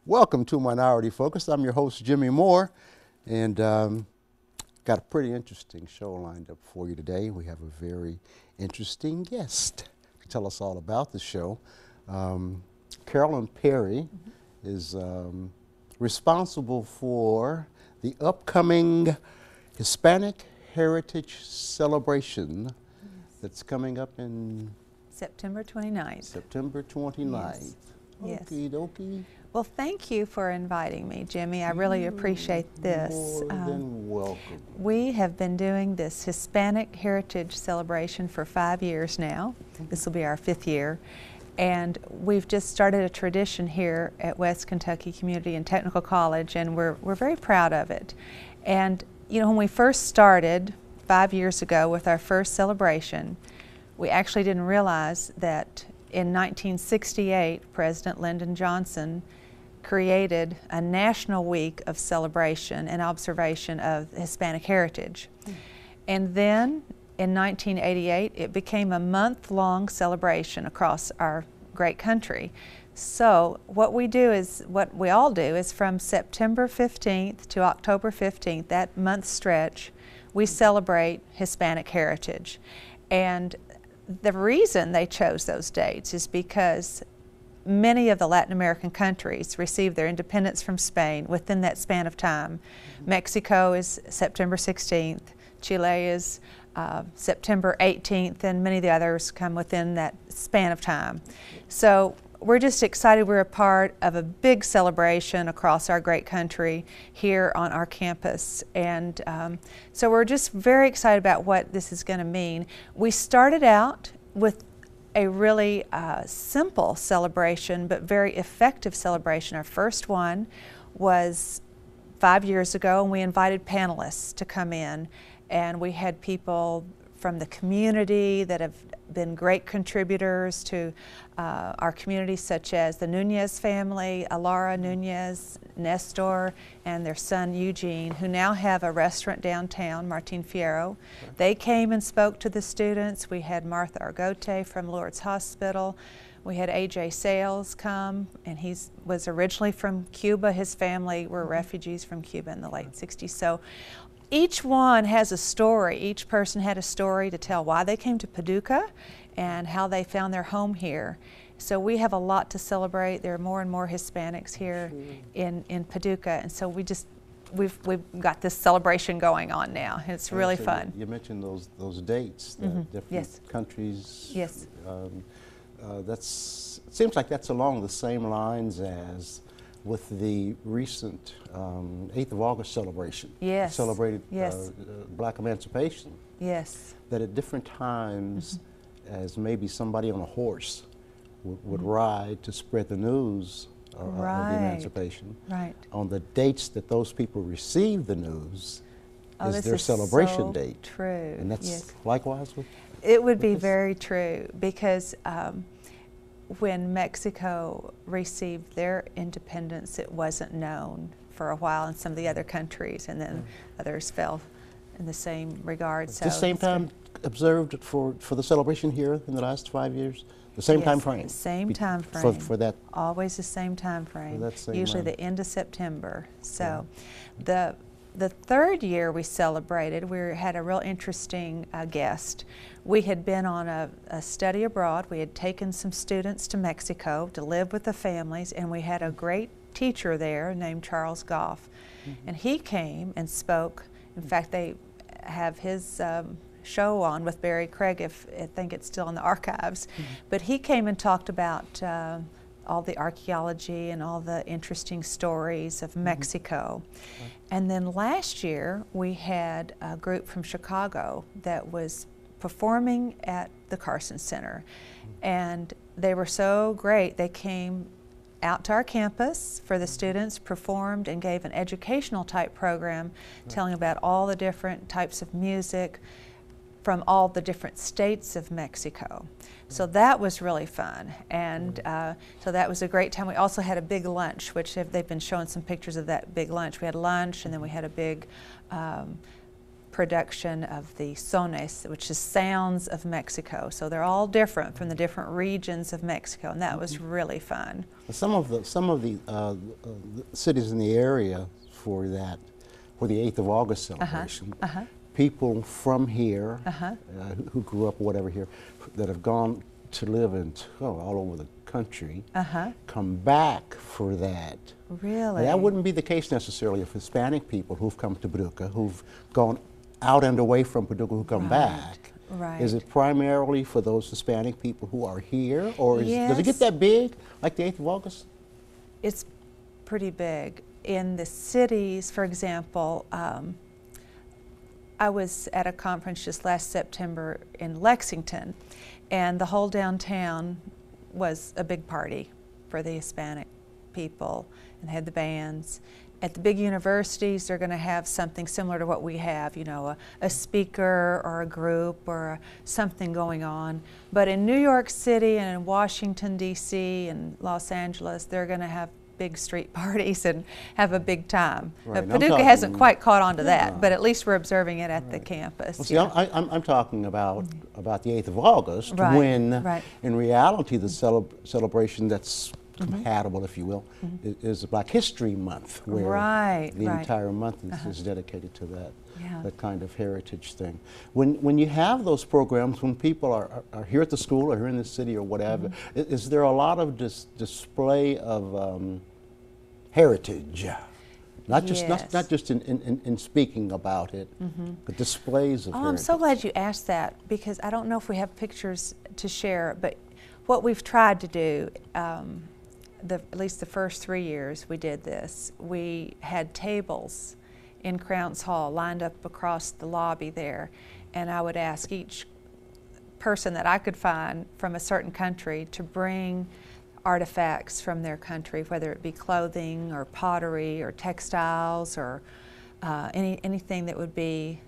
Welcome to Minority Focus. I'm your host, Jimmie Moore, and got a pretty interesting show lined up for you today. We have a very interesting guest to tell us all about the show. Carolyn Perry is responsible for the upcoming Hispanic Heritage Celebration that's coming up in September 29th. September 29th. Yes. Okie dokie. Well, thank you for inviting me, Jimmie. I really appreciate this. More than welcome. We have been doing this Hispanic Heritage Celebration for 5 years now. This will be our 5th year. And we've just started a tradition here at West Kentucky Community and Technical College, and we're very proud of it. And you know, when we first started 5 years ago with our first celebration, we actually didn't realize that in 1968, President Lyndon Johnson created a national week of celebration and observation of Hispanic heritage. And then in 1988, it became a month-long celebration across our great country. So what we all do is from September 15th to October 15th, that month stretch, we celebrate Hispanic heritage. And the reason they chose those dates is because many of the Latin American countries received their independence from Spain within that span of time. Mexico is September 16th, Chile is September 18th, and many of the others come within that span of time. So we're just excited we're a part of a big celebration across our great country here on our campus. And so we're just very excited about what this is going to mean. We started out with a really simple celebration, but very effective celebration. Our first one was 5 years ago, and we invited panelists to come in. And we had people from the community that have been great contributors to our community, such as the Nunez family, Alara Nunez, Nestor, and their son Eugene, who now have a restaurant downtown, Martin Fierro. They came and spoke to the students. We had Martha Argote from Lourdes Hospital. We had A.J. Sales come, and he was originally from Cuba. His family were refugees from Cuba in the late 60s. So each one has a story. Each person had a story to tell why they came to Paducah and how they found their home here. So we have a lot to celebrate. There are more and more Hispanics here in Paducah, and so we've got this celebration going on now. It's really fun. You mentioned those dates, the different countries. Yes. It seems like that's along the same lines as with the recent 8th of August celebration. Yes. Celebrated yes. Black emancipation. Yes. That at different times, as maybe somebody on a horse would ride to spread the news of the emancipation. Right. On the dates that those people receive the news is their is celebration so date. True. And that's yes. likewise with it would be very true, because when Mexico received their independence, it wasn't known for a while in some of the other countries, and then others fell in the same regard. So the same time observed for the celebration here in the last 5 years? The same time frame? Same time frame. For that? Always the same time frame. Usually the end of September. So the third year we celebrated, we had a real interesting guest. We had been on a study abroad. We had taken some students to Mexico to live with the families, and we had a great teacher there named Charles Goff. And he came and spoke. In fact, they have his show on with Barry Craig, I think it's still in the archives. But he came and talked about all the archaeology and all the interesting stories of Mexico. And then last year we had a group from Chicago that was performing at the Carson Center, and they were so great. They came out to our campus for the students, performed, and gave an educational type program telling about all the different types of music from all the different states of Mexico. So that was really fun, and so that was a great time. We also had a big lunch, which they've been showing some pictures of that big lunch. We had lunch, and then we had a big production of the sones, which is sounds of Mexico. So they're all different from the different regions of Mexico, and that was really fun. Some of the cities in the area for the 8th of August celebration, people from here who grew up or whatever here that have gone to live in all over the country come back for that. Really? That wouldn't be the case necessarily of Hispanic people who've come to Paducah, who've gone out and away from Paducah, who come back. Right. Is it primarily for those Hispanic people who are here, or Yes. does it get that big, like the 8th of August? It's pretty big. In the cities, for example, I was at a conference just last September in Lexington, and the whole downtown was a big party for the Hispanic people, and they had the bands. At the big universities, they're going to have something similar to what we have, you know, a speaker or a group or something going on. But in New York City and in Washington, D.C. and Los Angeles, they're going to have big street parties and have a big time. Right. Paducah hasn't quite caught on to that, but at least we're observing it at the campus. Well, see, I'm talking about the 8th of August, when in reality the celebration that's compatible, if you will, is Black History Month, where the entire month is dedicated to that kind of heritage thing. When you have those programs, when people are here at the school or here in the city or whatever, is there a lot of display of heritage? Not just in speaking about it, but displays of heritage. I'm so glad you asked that, because I don't know if we have pictures to share, but what we've tried to do, at least the first 3 years we did this, we had tables in Crounce Hall lined up across the lobby there, and I would ask each person that I could find from a certain country to bring artifacts from their country, whether it be clothing or pottery or textiles or anything that would be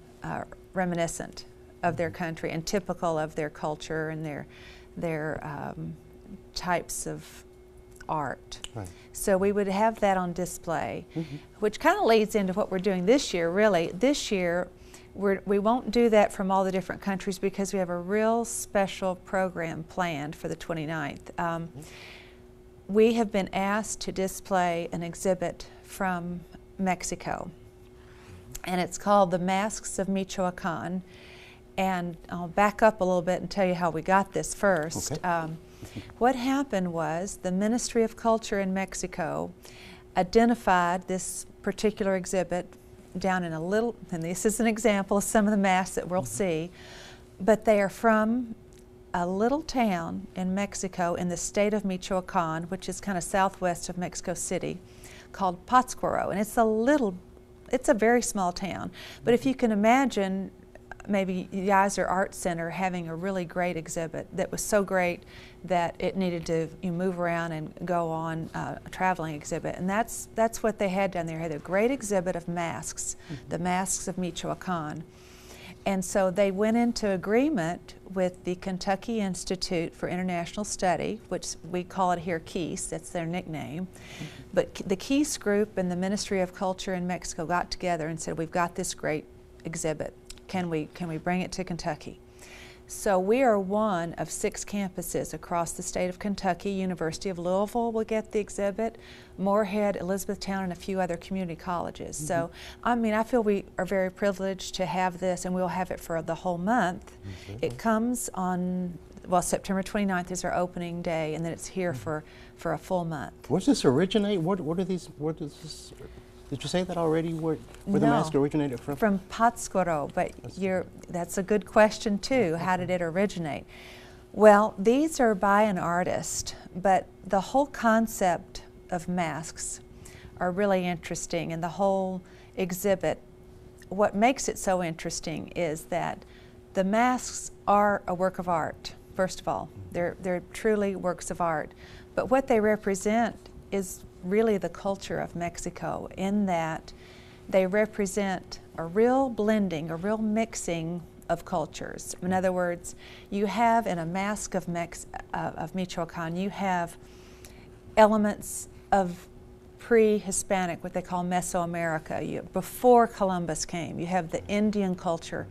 reminiscent of their country and typical of their culture and their types of art. Right. So we would have that on display, which kind of leads into what we're doing this year, really. This year, we won't do that from all the different countries because we have a real special program planned for the 29th. We have been asked to display an exhibit from Mexico, and it's called the Masks of Michoacan. And I'll back up a little bit and tell you how we got this first. Okay. What happened was the Ministry of Culture in Mexico identified this particular exhibit down in a little, and this is an example of some of the masks that we'll see, but they are from a little town in Mexico in the state of Michoacan, which is kind of southwest of Mexico City, called Pátzcuaro. And it's a very small town. But if you can imagine maybe Geyser Art Center having a really great exhibit that was so great that it needed to move around and go on a traveling exhibit. And that's what they had down there. They had a great exhibit of masks, the Masks of Michoacan. And so they went into agreement with the Kentucky Institute for International Study, which we call it here KIES, that's their nickname. But the KIES group and the Ministry of Culture in Mexico got together and said, we've got this great exhibit. Can we bring it to Kentucky? So we are one of 6 campuses across the state of Kentucky. University of Louisville will get the exhibit, Moorhead, Elizabethtown, and a few other community colleges. So, I mean, I feel we are very privileged to have this, and we'll have it for the whole month. It comes on, well, September 29th is our opening day, and then it's here for a full month. Where does this originate? What are these, did you say that already, where the mask originated from? From Pátzcuaro, but that's a good question too. How did it originate? Well, these are by an artist, but the whole concept of masks are really interesting, and the whole exhibit, what makes it so interesting is that the masks are a work of art, first of all. They're truly works of art, but what they represent is really the culture of Mexico, in that they represent a real blending, a real mixing of cultures. In other words, you have in a mask of Michoacan, you have elements of pre-Hispanic, what they call Mesoamerica, before Columbus came. You have the Indian culture.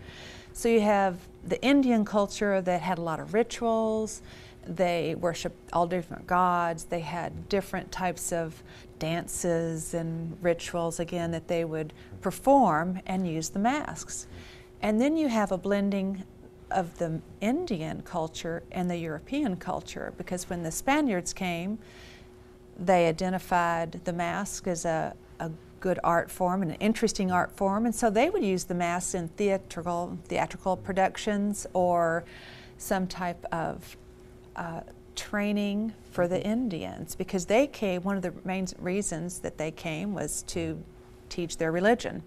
So you have the Indian culture that had a lot of rituals. They worshiped all different gods. They had different types of dances and rituals, again, that they would perform and use the masks. And then you have a blending of the Indian culture and the European culture, because when the Spaniards came, they identified the mask as a good art form and an interesting art form, and so they would use the masks in theatrical productions or some type of training for the Indians, because they came, one of the main reasons that they came was to teach their religion.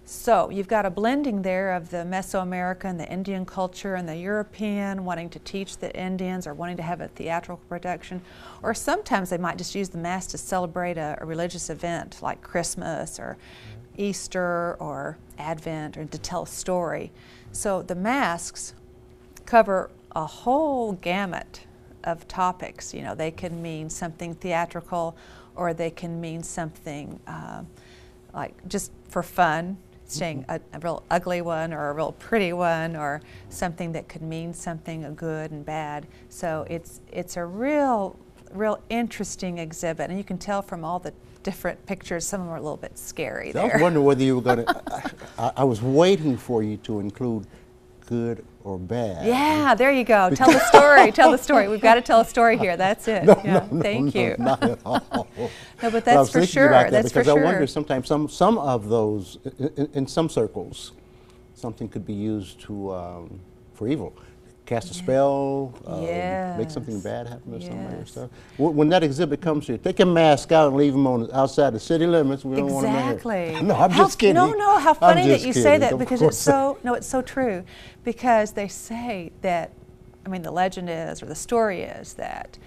So you've got a blending there of the Mesoamerican, the Indian culture, and the European wanting to teach the Indians or wanting to have a theatrical production. Or sometimes they might just use the mask to celebrate a religious event like Christmas or Easter or Advent, or to tell a story. So the masks cover a whole gamut of topics. You know, they can mean something theatrical, or they can mean something like just for fun, saying a real ugly one or a real pretty one, or something that could mean something good and bad. So it's a real interesting exhibit, and you can tell from all the different pictures, some of them are a little bit scary there. I was wondering whether you were going to, I was waiting for you to include good or bad. Yeah, there you go. Tell the story. Tell the story. We've got to tell a story here. That's it. No, yeah. no, Thank you. Not at all. No, but that's for sure. That's for because sure. I wonder sometimes some of those in some circles, something could be used to for evil. Cast a spell, make something bad happen to somebody or stuff. When that exhibit comes here, take a mask out and leave them outside the city limits. We don't want them in here. No, I'm just kidding. No, how funny that you say that, Of because course. it's so true. Because they say that, I mean, the legend is, or the story is, that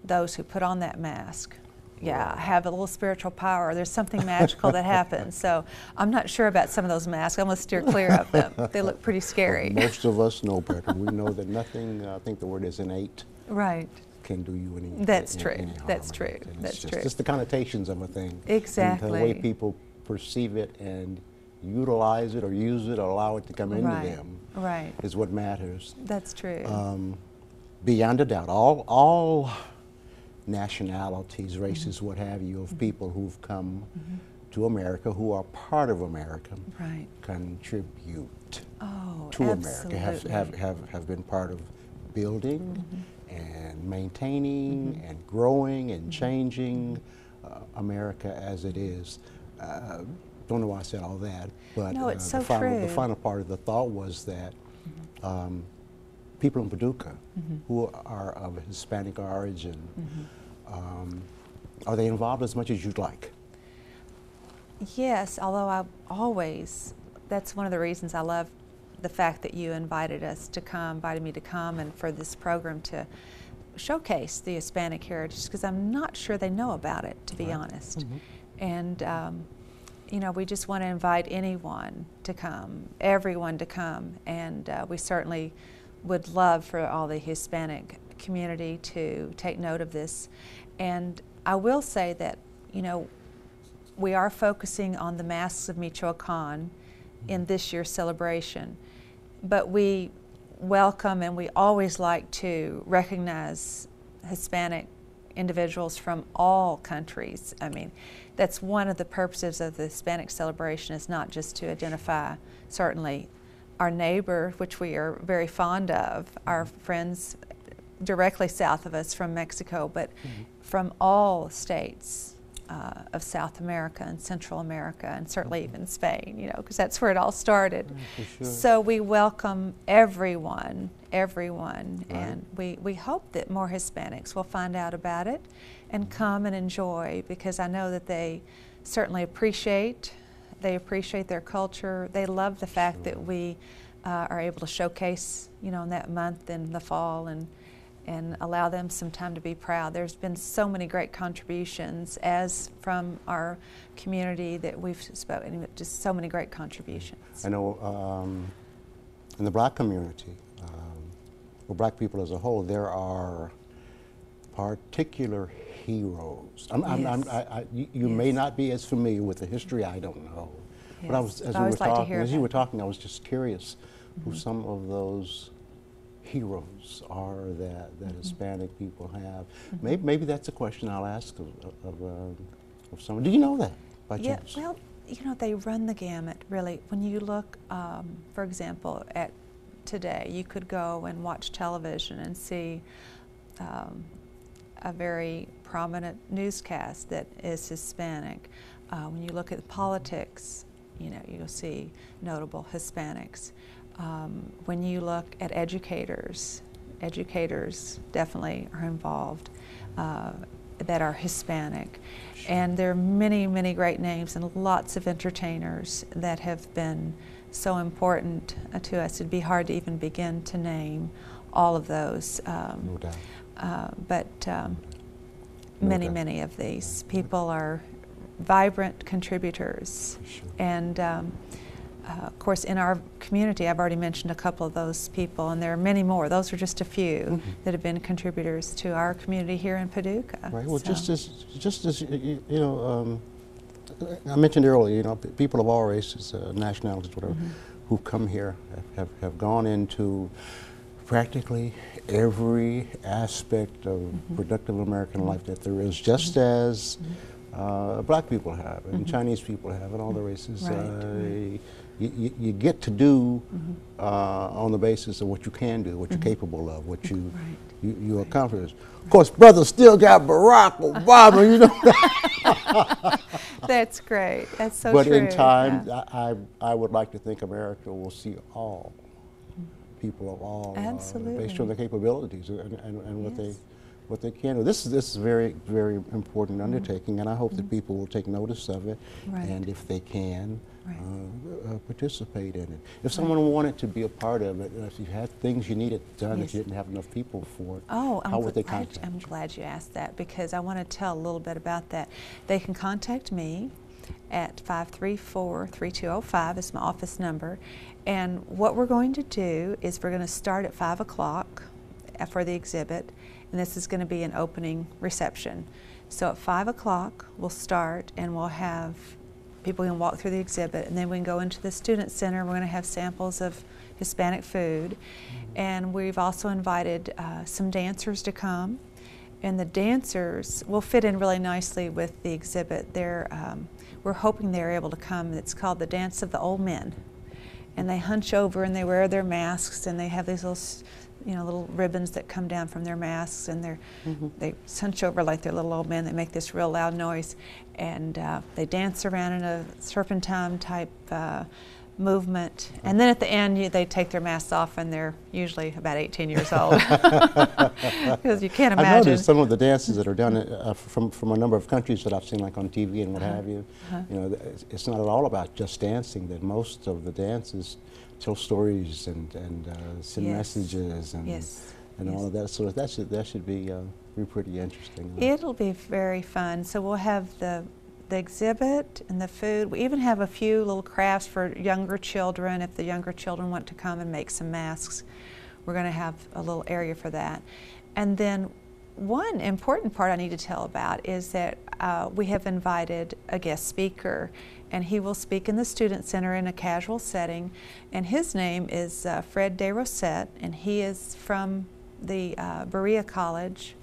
those who put on that mask, have a little spiritual power. There's something magical that happens. So I'm not sure about some of those masks. I'm going to steer clear of them. They look pretty scary. Most of us know better. We know that nothing, I think the word is innate, right, can do you any That's true. any harm. That's true. And That's it's true. just the connotations of a thing. Exactly. And the way people perceive it and utilize it or use it or allow it to come into them is what matters. That's true. Beyond a doubt, all nationalities, races, what have you, of people who've come to America, who are part of America, contribute to America, have been part of building and maintaining and growing and changing America as it is. Don't know why I said all that, but no, it's so the final part of the thought was that people in Paducah who are of Hispanic origin, are they involved as much as you'd like? Yes, although that's one of the reasons I love the fact that you invited me to come and for this program to showcase the Hispanic heritage, because I'm not sure they know about it, to be honest. And you know, we just want to invite anyone to come, everyone to come, and we certainly would love for all the Hispanic community to take note of this. And I will say that, you know, we are focusing on the Masks of Michoacan in this year's celebration, but we welcome and we always like to recognize Hispanic individuals from all countries. I mean, that's one of the purposes of the Hispanic celebration, is not just to identify certainly our neighbor, which we are very fond of, our friends directly south of us from Mexico, but from all states of South America and Central America, and certainly even Spain, you know, because that's where it all started. Sure. So we welcome everyone, and we hope that more Hispanics will find out about it and come and enjoy, because I know that they certainly appreciate their culture. They love the fact that we are able to showcase, you know, in that month in the fall, and allow them some time to be proud. There's been so many great contributions as from our community that we've spoken, just so many great contributions. I know in the black community, or black people as a whole, there are particular heroes. You Yes. may not be as familiar with the history. I don't know. Yes. But as you were talking, I was just curious who some of those heroes are that Hispanic people have. Maybe that's a question I'll ask of someone. Do you know that by chance? Well, you know, they run the gamut, really. When you look, for example, at today, you could go and watch television and see a very prominent newscast that is Hispanic. When you look at politics, you know, you'll see notable Hispanics. When you look at educators definitely are involved that are Hispanic. And there are many, many great names and lots of entertainers that have been so important to us. It'd be hard to even begin to name all of those. No doubt. But many of these people are vibrant contributors. Sure. And of course, in our community, I've already mentioned a couple of those people, and there are many more. Those are just a few that have been contributors to our community here in Paducah. Right. Well, just as you know, I mentioned earlier, you know, people of all races, nationalities, whatever, who've come here have gone into practically every aspect of productive American life that there is, just as black people have, and Chinese people have, and all the races. You get to do on the basis of what you can do, what you're capable of, what you accomplish. Of course, brother still got Barack Obama, you know. That's great. That's so but true. in time, I would like to think America will see all people of all, based on their capabilities and what they can do. This is a very, very important undertaking, and I hope that people will take notice of it, and if they can, participate in it. If someone wanted to be a part of it, if you had things you needed done that you didn't have enough people for, how would they contact you? I'm glad you asked that, because I want to tell a little bit about that. They can contact me at 534-3205 is my office number, and what we're going to do is we're going to start at 5 o'clock for the exhibit, and this is going to be an opening reception. So at 5 o'clock we'll start, and we'll have people can walk through the exhibit, and then we can go into the Student Center. We're going to have samples of Hispanic food, and we've also invited some dancers to come, and the dancers will fit in really nicely with the exhibit. We're hoping they're able to come. It's called the Dance of the Old Men, and they hunch over and they wear their masks, and they have these little ribbons that come down from their masks, and they hunch over like they're little old men. They make this real loud noise, and they dance around in a serpentine type movement, and then at the end they take their masks off, and they're usually about 18 years old, because you can't imagine. I noticed some of the dances that are done from a number of countries that I've seen, like on TV and what have you. You know, it's not at all about just dancing. That most of the dances tell stories and send messages and all of that. So that should be pretty interesting. It'll be very fun. So we'll have the exhibit and the food. We even have a few little crafts for younger children. If the younger children want to come and make some masks, we're going to have a little area for that. And then one important part I need to tell about is that we have invited a guest speaker, and he will speak in the Student Center in a casual setting, and his name is Fred De Rosette, and he is from the Berea College,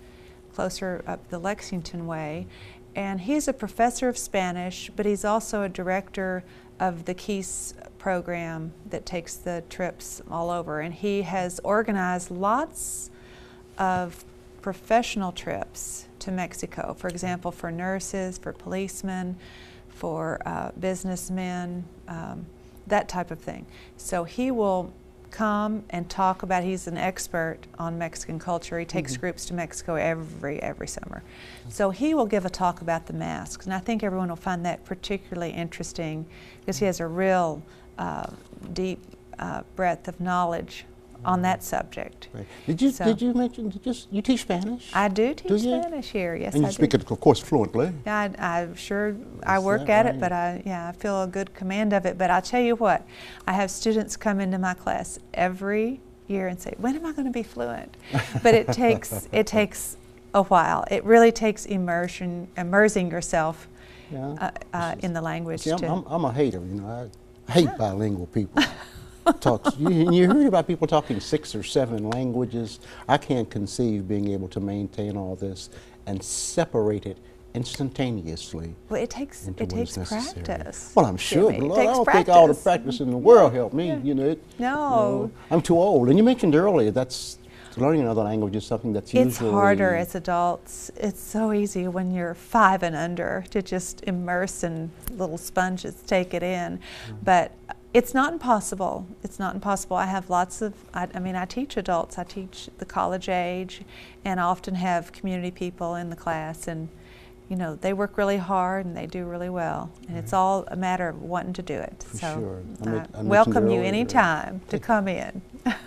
closer up the Lexington way, and he's a professor of Spanish, but he's also a director of the KEYS program that takes the trips all over, and he has organized lots of professional trips to Mexico, for example, for nurses, for policemen, for businessmen, that type of thing. So he will come and talk about, he's an expert on Mexican culture. He takes groups to Mexico every summer. So he will give a talk about the masks, and I think everyone will find that particularly interesting, because he has a real deep breadth of knowledge on that subject. Right. Did you mention you teach Spanish? I do teach Spanish here. Yes, and you speak it, of course, fluently. I work at it, but I feel a good command of it. But I tell you what, I have students come into my class every year and say, "When am I going to be fluent?" But it takes a while. It really takes immersing yourself Yeah. in the language. See, too. I'm a hater, you know. I hate bilingual people. You hear about people talking 6 or 7 languages. I can't conceive being able to maintain all this and separate it instantaneously. Well, it takes practice. Well, I'm sure, Jimmie. but I don't think all the practice in the world helped me. Yeah. You know, No. I'm too old. And you mentioned earlier that's learning another language is something that's It's usually harder as adults. It's so easy when you're 5 and under to just immerse and little sponges take it in. But it's not impossible. It's not impossible. I have lots of, I mean, I teach adults. I teach the college age, and I often have community people in the class, and you know, they work really hard and they do really well. And it's all a matter of wanting to do it. For so sure. I welcome you anytime to come in.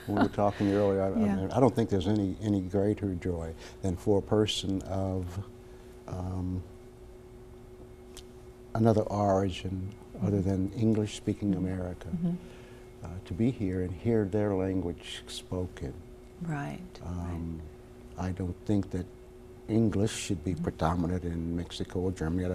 When we were talking earlier, I don't think there's any greater joy than for a person of another origin other than English-speaking America to be here and hear their language spoken. Right. I don't think that English should be predominant in Mexico or Germany,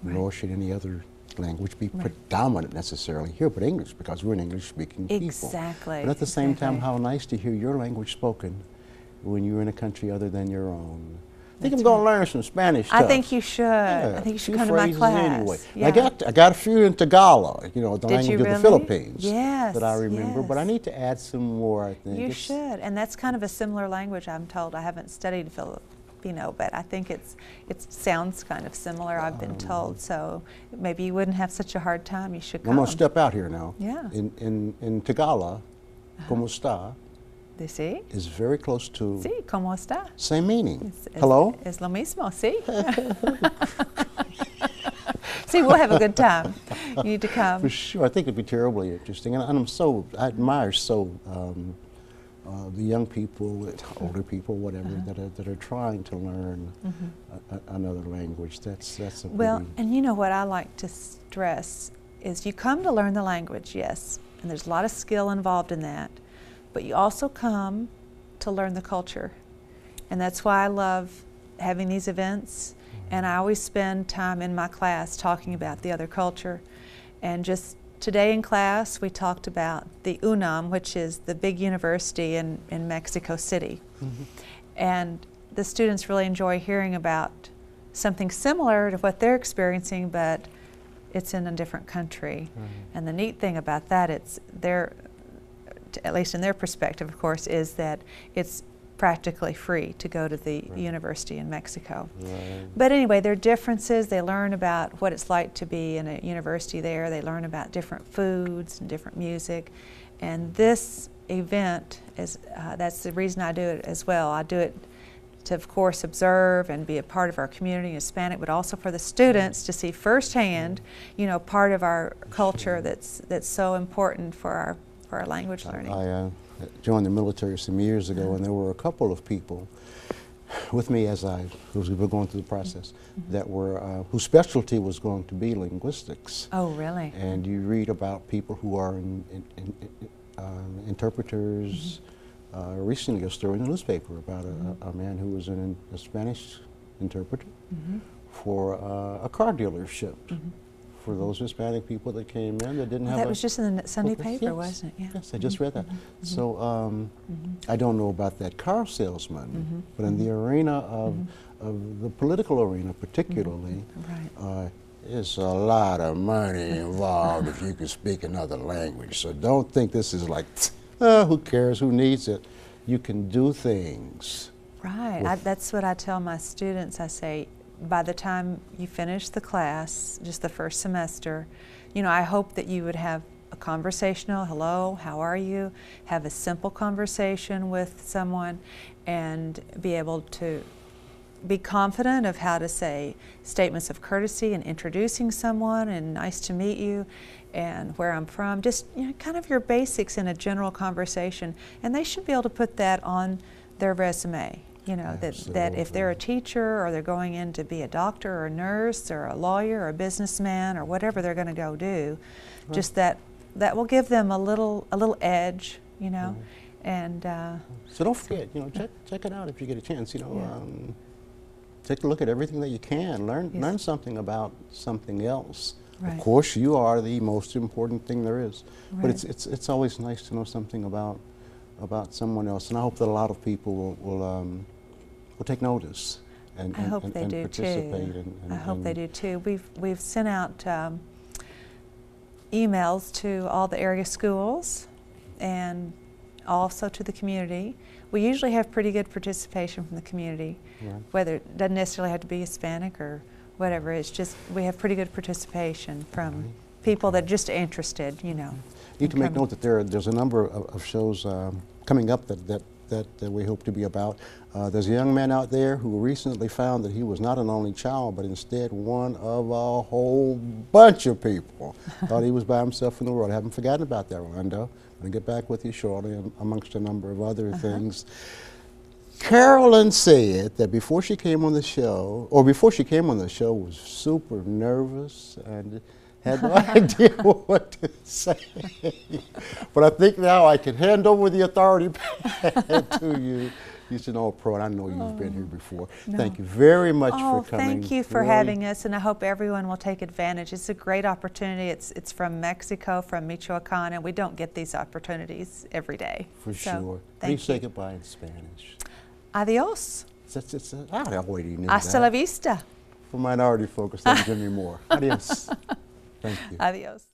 nor should any other language be predominant necessarily here, but English, because we're an English-speaking people. Exactly. But at the same time, how nice to hear your language spoken when you're in a country other than your own. I think I'm going to learn some Spanish stuff. I think you should. I think you should come to my class. Anyway. Yeah. I got a few in Tagalog, you know, the Did language you of really? the Philippines Yes, that I remember, but I yes. need to add some more, I think. You should, and that's kind of a similar language, I'm told. I haven't studied Filipino, but I think it sounds kind of similar, I've been told, so maybe you wouldn't have such a hard time. You should come. I'm going to step out here now. Yeah. In Tagalog, como está, ¿Sí? is very close to Sí, ¿cómo está? same meaning. Hello? Es lo mismo, sí. See, we'll have a good time. You need to come. For sure. I think it'd be terribly interesting. And I admire the young people, older people, whatever, that are trying to learn another language. That's a well, pretty and you know what I like to stress is you come to learn the language, yes, and there's a lot of skill involved in that, but you also come to learn the culture. And that's why I love having these events, and I always spend time in my class talking about the other culture. And just today in class, we talked about the UNAM, which is the big university in Mexico City. And the students really enjoy hearing about something similar to what they're experiencing, but it's in a different country. And the neat thing about that, at least in their perspective, of course, is that it's practically free to go to the university in Mexico. But anyway, there are differences. They learn about what it's like to be in a university there. They learn about different foods and different music. And this event is, that's the reason I do it as well. I do it to, of course, observe and be a part of our community in Hispanic, but also for the students to see firsthand, you know, part of our culture that's so important for our language learning. I joined the military some years ago, and there were a couple of people with me as we were going through the process that were whose specialty was going to be linguistics. Oh, really? And you read about people who are interpreters. Recently, a story in the newspaper about a man who was a Spanish interpreter for a car dealership. For those Hispanic people that came in that didn't have that was just in the Sunday paper, wasn't it? Yeah. Yes, I just read that. So I don't know about that car salesman, but in the arena of the political arena particularly, there's a lot of money involved if you can speak another language. So don't think this is like, who cares, who needs it? You can do things. Right, that's what I tell my students. I say, by the time you finish the class, just the first semester, you know, I hope that you would have a conversational, hello, how are you? Have a simple conversation with someone and be able to be confident of how to say statements of courtesy and introducing someone and nice to meet you and where I'm from, just, you know, kind of your basics in a general conversation. And they should be able to put that on their resume. You know, that if they're a teacher or they're going in to be a doctor or a nurse or a lawyer or a businessman or whatever they're going to go do, just that will give them a little edge, you know, And so don't forget, you know, check it out if you get a chance. You know, yeah. take a look at everything that you can. Learn something about something else. Right. Of course, you are the most important thing there is. Right. But it's always nice to know something about someone else, and I hope that a lot of people will take notice and I hope they do participate. too. I hope they do too. We've sent out emails to all the area schools and also to the community. We usually have pretty good participation from the community, Right. whether it doesn't necessarily have to be Hispanic or whatever. It's just we have pretty good participation from people that are just interested, you know. Need to make note that there's a number of shows coming up that we hope to be about. There's a young man out there who recently found that he was not an only child, but instead one of a whole bunch of people. Thought he was by himself in the world. I haven't forgotten about that, Rolando. I'll get back with you shortly, amongst a number of other things. Carolyn said that before she came on the show, was super nervous and had no idea what to say. But I think now I can hand over the authority back to you. You're an old pro, and I know you've been here before. No. Thank you very much for coming. Thank you for having us, and I hope everyone will take advantage. It's a great opportunity. It's from Mexico, from Michoacan, and we don't get these opportunities every day. For sure. Please say goodbye in Spanish. Adios. I already knew Hasta la vista. For Minority Focus, I'm Jimmie Moore. Adios. Thank you. Adios.